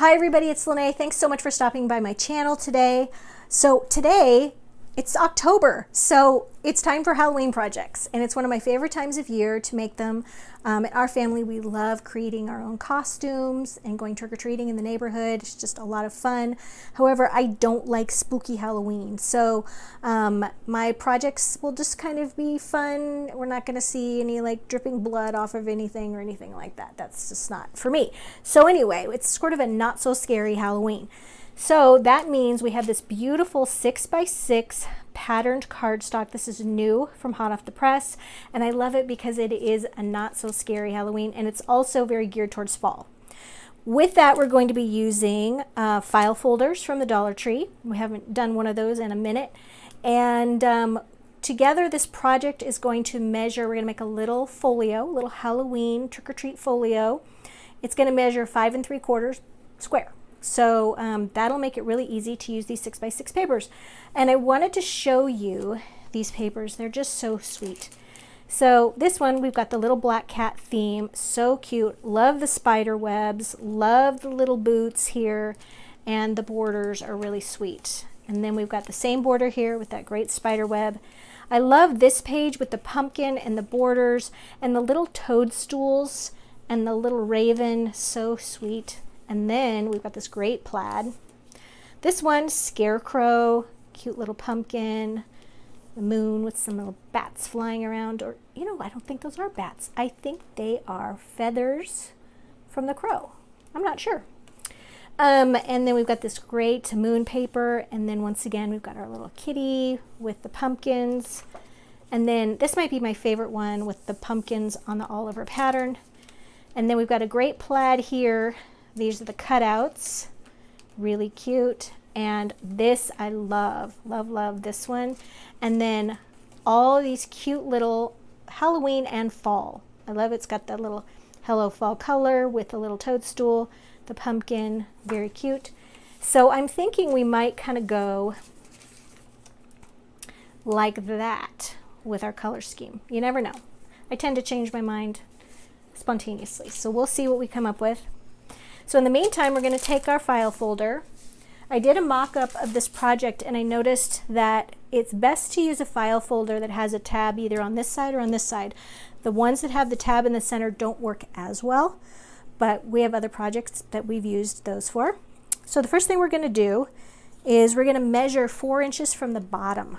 Hi everybody, it's Lene. Thanks so much for stopping by my channel today. So today, it's October, so it's time for Halloween projects, and it's one of my favorite times of year to make them. At our family, we love creating our own costumes and going trick-or-treating in the neighborhood. It's just a lot of fun. However, I don't like spooky Halloween, so my projects will just kind of be fun. We're not going to see any like dripping blood off of anything or anything like that. That's just not for me. So anyway, it's sort of a not so scary Halloween. So that means we have this beautiful 6x6 patterned cardstock. This is new from hot off the press, and I love it because it is a not so scary Halloween, and it's also very geared towards fall. With that, we're going to be using file folders from the Dollar Tree. We haven't done one of those in a minute. And together, this project is going to measure, we're going to make a little folio, little Halloween trick-or-treat folio. It's going to measure 5 3/4 square. So that'll make it really easy to use these 6x6 papers. And I wanted to show you these papers. They're just so sweet. So this one, we've got the little black cat theme. So cute. Love the spider webs. Love the little boots here. And the borders are really sweet. And then we've got the same border here with that great spider web. I love this page with the pumpkin and the borders and the little toadstools and the little raven. So sweet. And then we've got this great plaid. This one, scarecrow, cute little pumpkin, the moon with some little bats flying around. Or, you know, I don't think those are bats. I think they are feathers from the crow. I'm not sure. And then we've got this great moon paper. And then once again, we've got our little kitty with the pumpkins. And then this might be my favorite one with the pumpkins on the Oliver pattern. And then we've got a great plaid here. These are the cutouts, really cute. And this I love, love, love this one. And then all these cute little Halloween and fall. I love it's got that little Hello Fall color with the little toadstool, the pumpkin, very cute. So I'm thinking we might kind of go like that with our color scheme. You never know. I tend to change my mind spontaneously. So we'll see what we come up with. So in the meantime, we're going to take our file folder. I did a mock-up of this project, and I noticed that it's best to use a file folder that has a tab either on this side or on this side. The ones that have the tab in the center don't work as well, but we have other projects that we've used those for. So the first thing we're going to do is we're going to measure 4 inches from the bottom.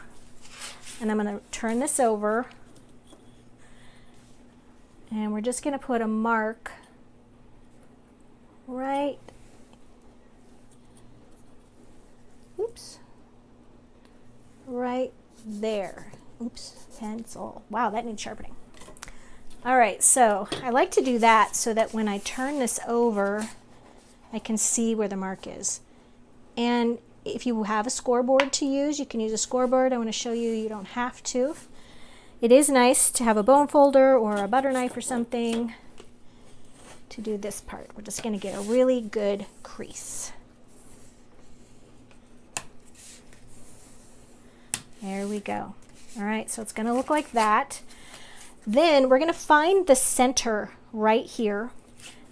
And I'm going to turn this over, and we're just going to put a mark right, oops, right there. Oops, pencil. Wow, that needs sharpening. All right, so I like to do that so that when I turn this over, I can see where the mark is. And if you have a scoreboard to use, you can use a scoreboard. I want to show you, you don't have to. It is nice to have a bone folder or a butter knife or something to do this part. We're just going to get a really good crease. There we go. All right, so it's going to look like that. Then we're going to find the center right here,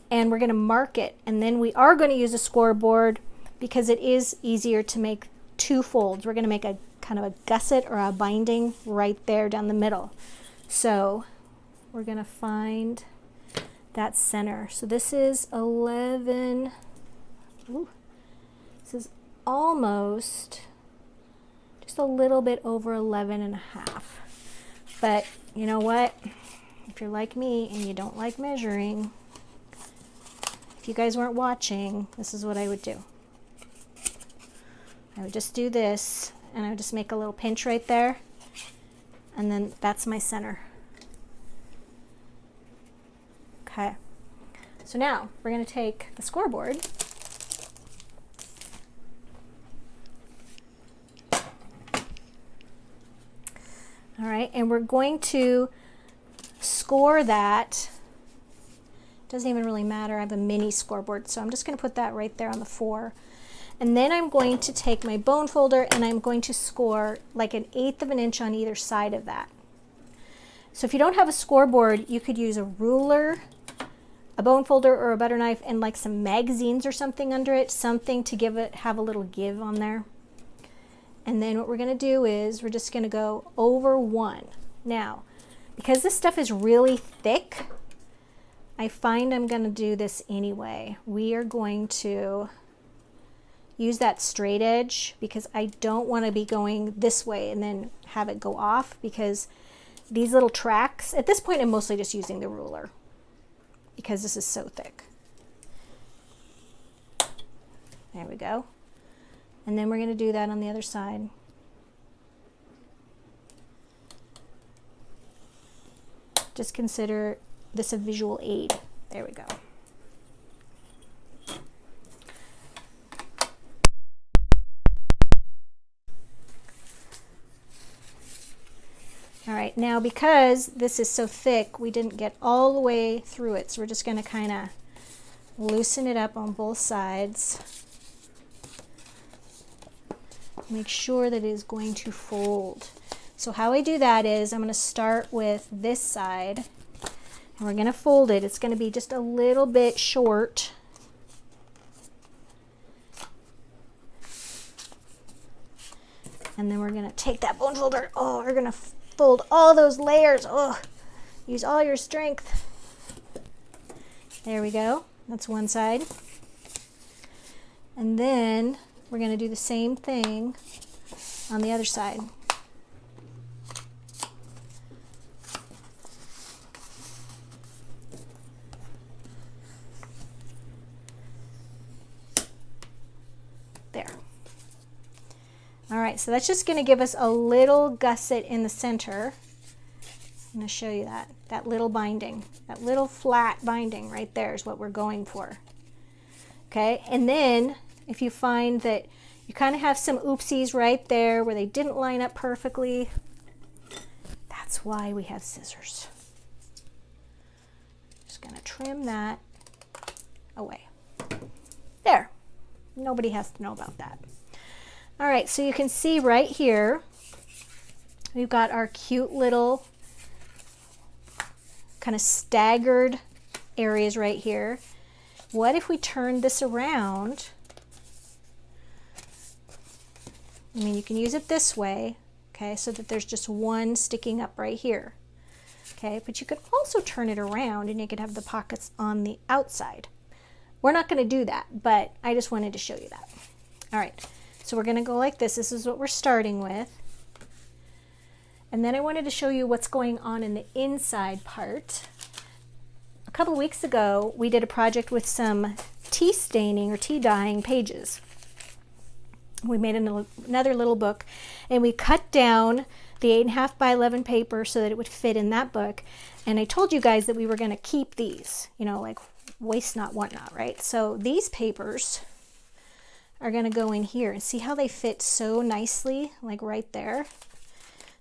and we're going to mark it. And then we are going to use a scoreboard because it is easier to make 2 folds. We're going to make a kind of a gusset or a binding right there down the middle. So we're going to find that center. So this is 11. Ooh, this is almost just a little bit over 11 and a half. But you know what? If you're like me and you don't like measuring, if you guys weren't watching, this is what I would do. I would just do this, and I would just make a little pinch right there, and then that's my center. Okay, so now we're going to take the scoreboard all right, and we're going to score that. Doesn't even really matter. I have a mini scoreboard, so I'm just going to put that right there on the 4. And then I'm going to take my bone folder and I'm going to score like 1/8 of an inch on either side of that. So if you don't have a scoreboard, you could use a ruler, a bone folder or a butter knife and like some magazines or something under it, something to have a little give on there. And then what we're going to do is we're just going to go over one. Now, because this stuff is really thick, I find I'm going to do this anyway. We are going to use that straight edge because I don't want to be going this way and then have it go off, because these little tracks, at this point I'm mostly just using the ruler because this is so thick. There we go. And then we're going to do that on the other side. Just consider this a visual aid. There we go. All right, now because this is so thick, we didn't get all the way through it, so we're just going to kind of loosen it up on both sides. Make sure that it is going to fold. So how I do that is I'm going to start with this side, and we're going to fold it. It's going to be just a little bit short. And then we're going to take that bone folder. Oh, we're going to fold all those layers. Oh, use all your strength. There we go. That's one side. And then we're going to do the same thing on the other side. There. All right, so that's just going to give us a little gusset in the center. I'm going to show you that little binding, that little flat binding right there is what we're going for. Okay, and then if you find that you kind of have some oopsies right there where they didn't line up perfectly, that's why we have scissors. Just going to trim that away. There. Nobody has to know about that. All right, so you can see right here, we've got our cute little kind of staggered areas right here. What if we turn this around? I mean, you can use it this way, okay, so that there's just one sticking up right here. Okay, but you could also turn it around and you could have the pockets on the outside. We're not going to do that, but I just wanted to show you that. All right. So we're going to go like this. This is what we're starting with. And then I wanted to show you what's going on in the inside part. A couple weeks ago, we did a project with some tea staining or tea dyeing pages. We made another little book, and we cut down the 8.5 by 11 paper so that it would fit in that book. And I told you guys that we were going to keep these, you know, like waste not, want not, right? So these papers are going to go in here, and see how they fit so nicely, like right there.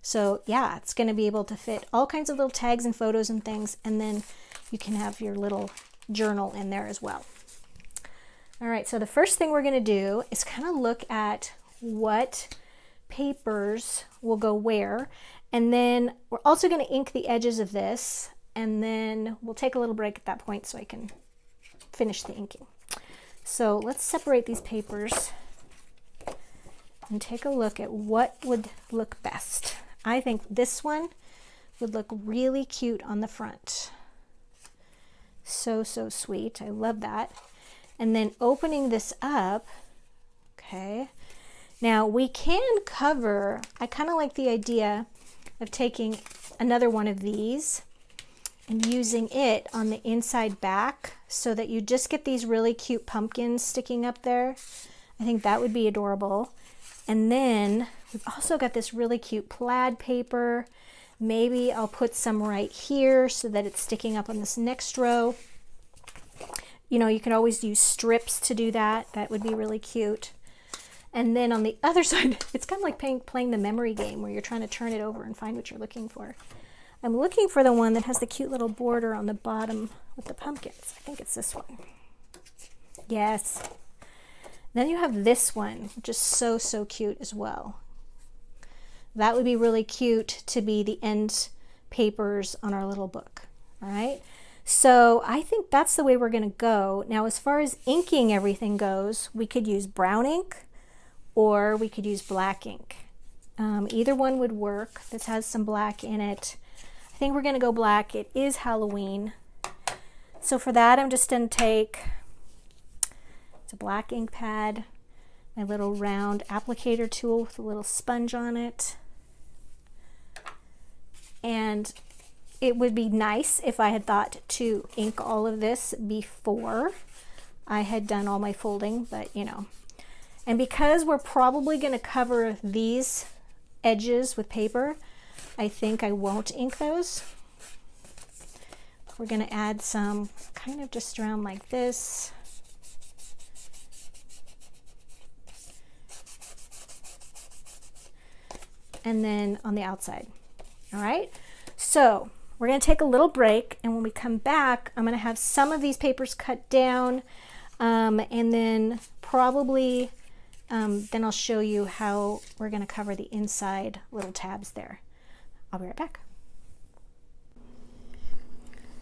So yeah, it's going to be able to fit all kinds of little tags and photos and things, and then you can have your little journal in there as well. All right, so the first thing we're going to do is kind of look at what papers will go where, and then we're also going to ink the edges of this, and then we'll take a little break at that point so I can finish the inking. So let's separate these papers and take a look at what would look best. I think this one would look really cute on the front. So, so sweet. I love that. And then opening this up, okay. Now we can cover, I kind of like the idea of taking another one of these and using it on the inside back so that you just get these really cute pumpkins sticking up there. I think that would be adorable. And then we've also got this really cute plaid paper. Maybe I'll put some right here so that it's sticking up on this next row. You know, you can always use strips to do that. That would be really cute. And then on the other side, it's kind of like playing the memory game where you're trying to turn it over and find what you're looking for. I'm looking for the one that has the cute little border on the bottom with the pumpkins. I think it's this one. Yes. Then you have this one, which is so, so cute as well. That would be really cute to be the end papers on our little book. All right. So I think that's the way we're going to go. Now, as far as inking everything goes, we could use brown ink or we could use black ink. Either one would work. This has some black in it. I think we're going to go black. It is Halloween. So for that, I'm just going to take, it's a black ink pad, my little round applicator tool with a little sponge on it. And it would be nice if I had thought to ink all of this before I had done all my folding, but you know. And because we're probably going to cover these edges with paper, I think I won't ink those. We're going to add some kind of just around like this. And then on the outside. All right, so we're going to take a little break, and when we come back, I'm going to have some of these papers cut down, and then probably then I'll show you how we're going to cover the inside little tabs there. I'll be right back.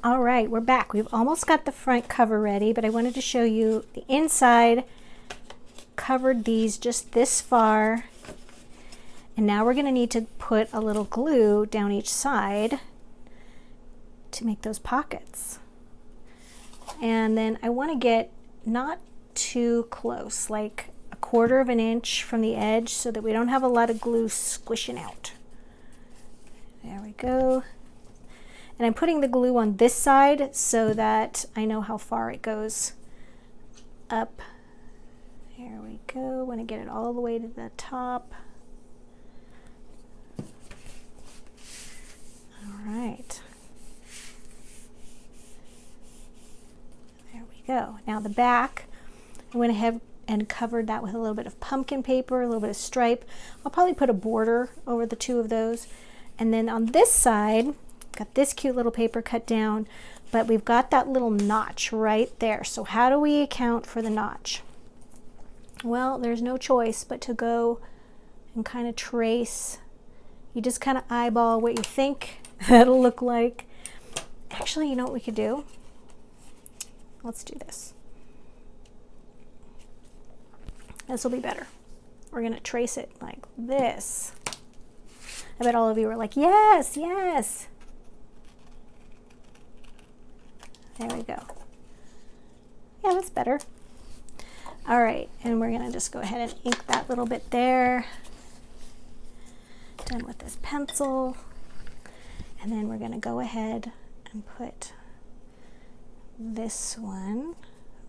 All right, we're back. We've almost got the front cover ready, but I wanted to show you the inside. Covered these just this far. And now we're going to need to put a little glue down each side to make those pockets. And then I want to get not too close, like 1/4 of an inch from the edge so that we don't have a lot of glue squishing out. There we go. And I'm putting the glue on this side so that I know how far it goes up. There we go. I want to get it all the way to the top. All right. There we go. Now the back, I went ahead and covered that with a little bit of pumpkin paper, a little bit of stripe. I'll probably put a border over the two of those. And then on this side, got this cute little paper cut down, but we've got that little notch right there. So how do we account for the notch? Well, there's no choice but to go and kind of trace. You just kind of eyeball what you think that'll look like. Actually, you know what we could do? Let's do this. This will be better. We're going to trace it like this. I bet all of you are like, yes, yes. There we go. Yeah, that's better. All right, and we're gonna just go ahead and ink that little bit there. Done with this pencil. And then we're gonna go ahead and put this one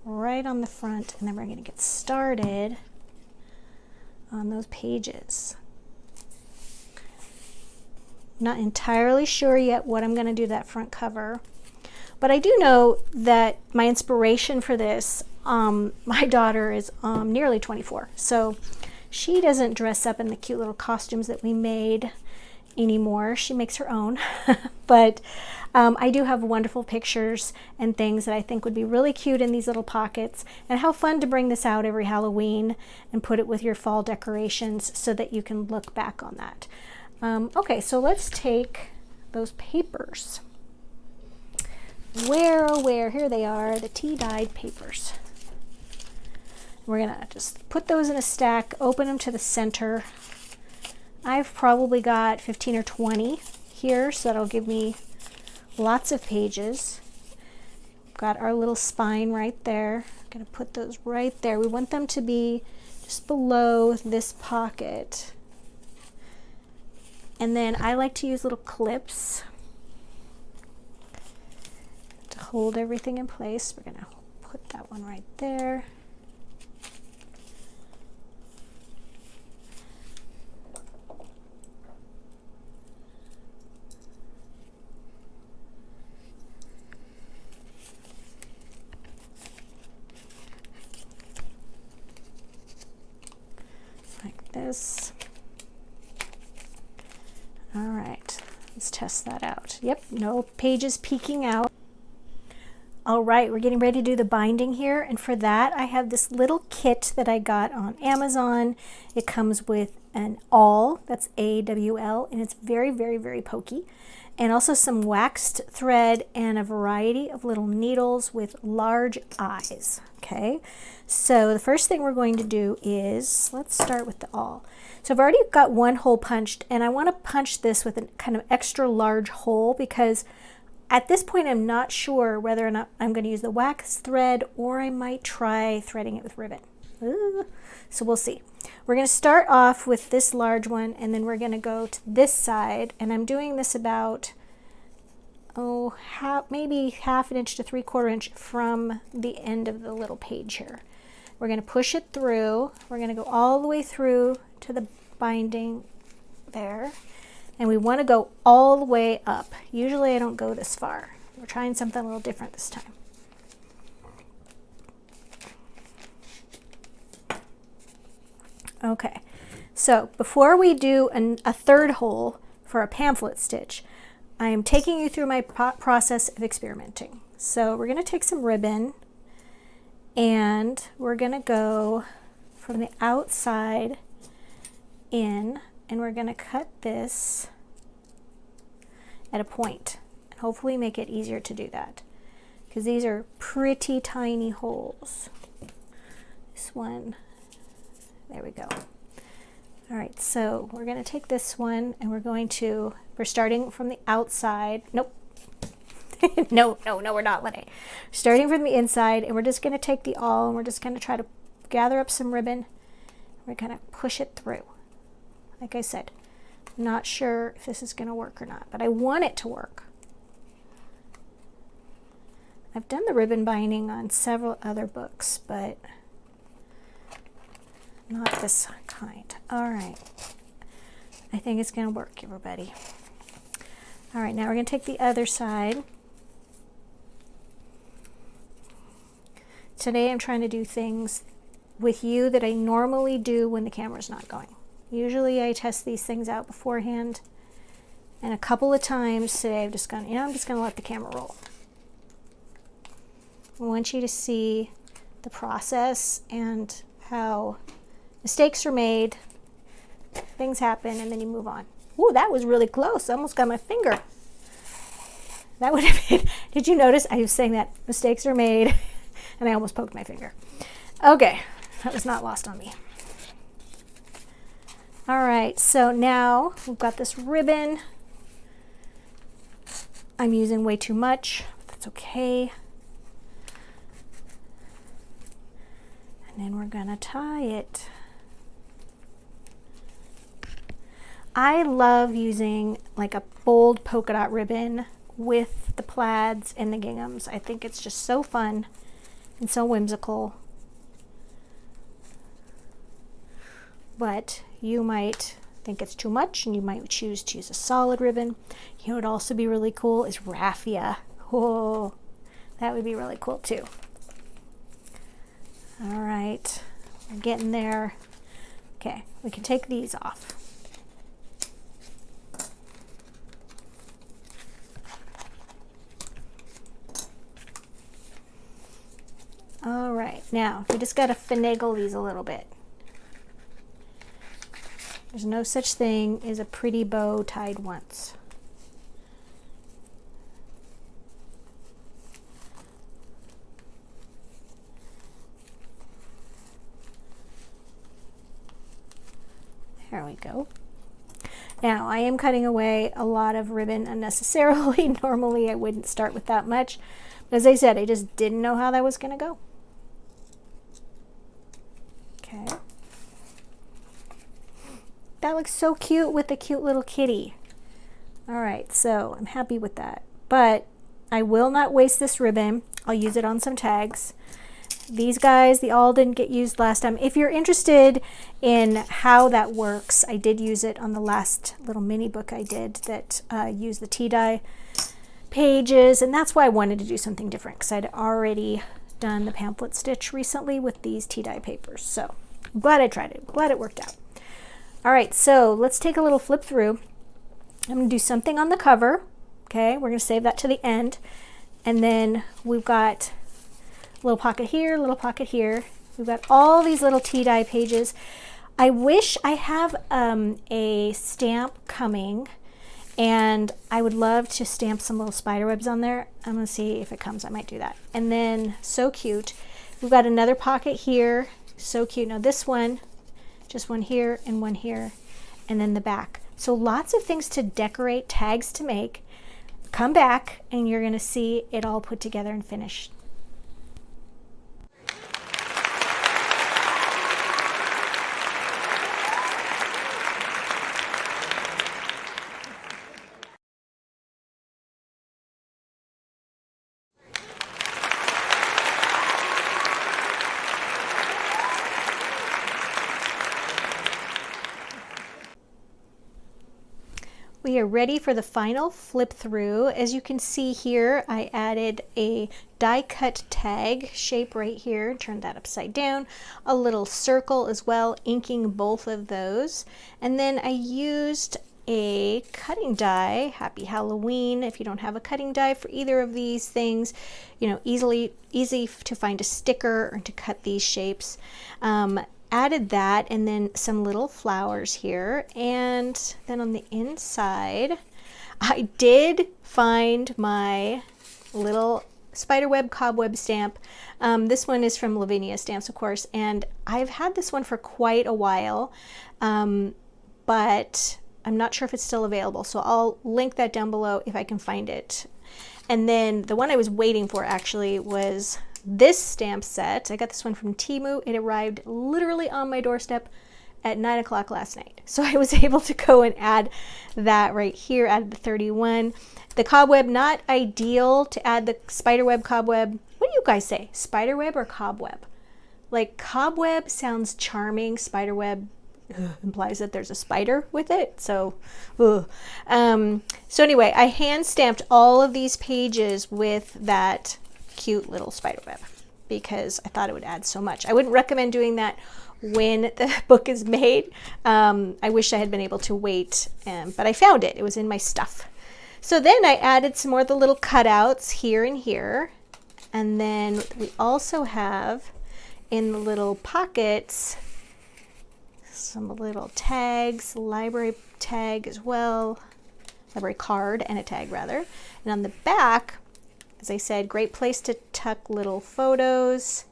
right on the front, and then we're gonna get started on those pages. Not entirely sure yet what I'm gonna do to that front cover. But I do know that my inspiration for this, my daughter is nearly 24, so she doesn't dress up in the cute little costumes that we made anymore. She makes her own. But I do have wonderful pictures and things that I think would be really cute in these little pockets, and how fun to bring this out every Halloween and put it with your fall decorations so that you can look back on that. Okay, so let's take those papers. Where, oh where, here they are, the tea-dyed papers. We're gonna just put those in a stack, open them to the center. I've probably got 15 or 20 here, so that'll give me lots of pages. Got our little spine right there. Gonna put those right there. We want them to be just below this pocket. And then I like to use little clips to hold everything in place. We're gonna put that one right there. Like this. All right, let's test that out. Yep, no pages peeking out. All right, we're getting ready to do the binding here, and for that I have this little kit that I got on Amazon. It comes with an awl, that's A-W-L, and it's very, very, very pokey. and also some waxed thread and a variety of little needles with large eyes. Okay, so the first thing we're going to do is, let's start with the awl. So I've already got one hole punched, and I want to punch this with a kind of extra large hole because at this point I'm not sure whether or not I'm going to use the wax thread or I might try threading it with ribbon. Ooh. So we'll see. We're going to start off with this large one, and then we're going to go to this side, and I'm doing this about maybe 1/2 inch to 3/4 inch from the end of the little page here. We're going to push it through. We're going to go all the way through to the binding there, and we want to go all the way up. Usually I don't go this far. We're trying something a little different this time. Okay, so before we do a third hole for a pamphlet stitch, I am taking you through my process of experimenting. So we're going to take some ribbon, and we're going to go from the outside in, and we're going to cut this at a point, and hopefully make it easier to do that, because these are pretty tiny holes. This one, there we go. All right, so we're going to take this one, and we're starting from the outside. Nope. no, we're not, Lenny. Starting from the inside, and we're just going to take the awl, and we're just going to try to gather up some ribbon. We're going to push it through. Like I said, I'm not sure if this is going to work or not, but I want it to work. I've done the ribbon binding on several other books, but not this kind. All right. I think it's going to work, everybody. All right, now we're going to take the other side. Today I'm trying to do things with you that I normally do when the camera's not going. Usually I test these things out beforehand, and a couple of times today I've just gone, I'm just going to let the camera roll. I want you to see the process and how mistakes are made, things happen, and then you move on. Ooh, that was really close. I almost got my finger. That would have been, did you notice I was saying that mistakes are made and I almost poked my finger. Okay, that was not lost on me. All right, so now we've got this ribbon. I'm using way too much. That's okay. And then we're gonna tie it. I love using like a bold polka dot ribbon with the plaids and the ginghams. I think it's just so fun and so whimsical. But you might think it's too much, and you might choose to use a solid ribbon. You know what would also be really cool is raffia. Oh, that would be really cool too. All right, we're getting there. Okay, we can take these off. All right, now we just got to finagle these a little bit. There's no such thing as a pretty bow tied once. There we go. Now I am cutting away a lot of ribbon unnecessarily. Normally I wouldn't start with that much. But as I said, I just didn't know how that was going to go. Okay. That looks so cute with the cute little kitty. All right, so I'm happy with that. But I will not waste this ribbon. I'll use it on some tags. These guys, the awl didn't get used last time. If you're interested in how that works, I did use it on the last little mini book I did that used the tea dye pages, and that's why I wanted to do something different, because I'd already done the pamphlet stitch recently with these tea dye papers. So I'm glad I tried it. I'm glad it worked out. All right, so let's take a little flip through. I'm going to do something on the cover. Okay, we're going to save that to the end. And then we've got a little pocket here, a little pocket here. We've got all these little tea dye pages. I wish I have a stamp coming, And I would love to stamp some little spider webs on there. I'm gonna see if it comes, I might do that. And then, so cute, we've got another pocket here, so cute. Now this one, just one here, and then the back. So lots of things to decorate, tags to make. Come back and you're gonna see it all put together and finished. We are ready for the final flip through. As you can see here, I added a die cut tag shape right here, turned that upside down, a little circle as well, inking both of those. And then I used a cutting die, Happy Halloween. If you don't have a cutting die for either of these things, you know, easy to find a sticker or to cut these shapes. Added that, and then some little flowers here, and then on the inside I did find my little spiderweb cobweb stamp. This one is from Lavinia Stamps, of course, and I've had this one for quite a while, but I'm not sure if it's still available, so I'll link that down below if I can find it. And then the one I was waiting for actually was this stamp set. I got this one from Temu. It arrived literally on my doorstep at 9 o'clock last night. So I was able to go and add that right here, add the 31. The cobweb, not ideal to add the spiderweb cobweb. What do you guys say? Spiderweb or cobweb? Like cobweb sounds charming. Spiderweb implies that there's a spider with it. So, so anyway, I hand stamped all of these pages with that cute little spider web because I thought it would add so much. I wouldn't recommend doing that when the book is made. I wish I had been able to wait, but I found it. It was in my stuff. So then I added some more of the little cutouts here and here. And then we also have in the little pockets some little tags, library tag as well, library card and a tag rather. And on the back, as I said, great place to tuck little photos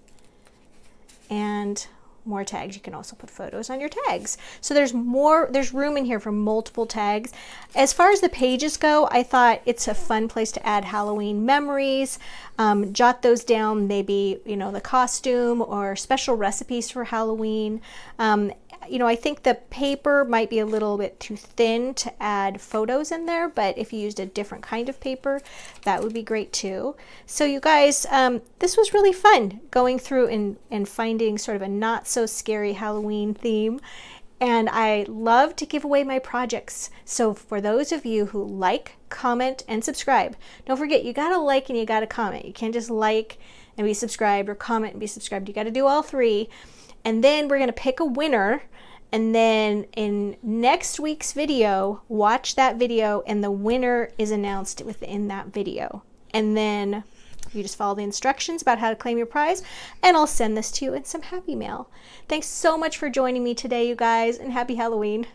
and more tags. You can also put photos on your tags. So there's room in here for multiple tags. As far as the pages go, I thought it's a fun place to add Halloween memories, jot those down, maybe, you know, the costume or special recipes for Halloween. You know, I think the paper might be a little bit too thin to add photos in there, but if you used a different kind of paper, that would be great too. So you guys, this was really fun going through and finding sort of a not so scary Halloween theme. And I love to give away my projects. So for those of you who like, comment, and subscribe, don't forget, you gotta like and you gotta comment. You can't just like and be subscribed or comment and be subscribed. You gotta do all three. And then we're gonna pick a winner. And then in next week's video, watch that video and the winner is announced within that video. And then you just follow the instructions about how to claim your prize, and I'll send this to you in some happy mail. Thanks so much for joining me today, you guys, and happy Halloween.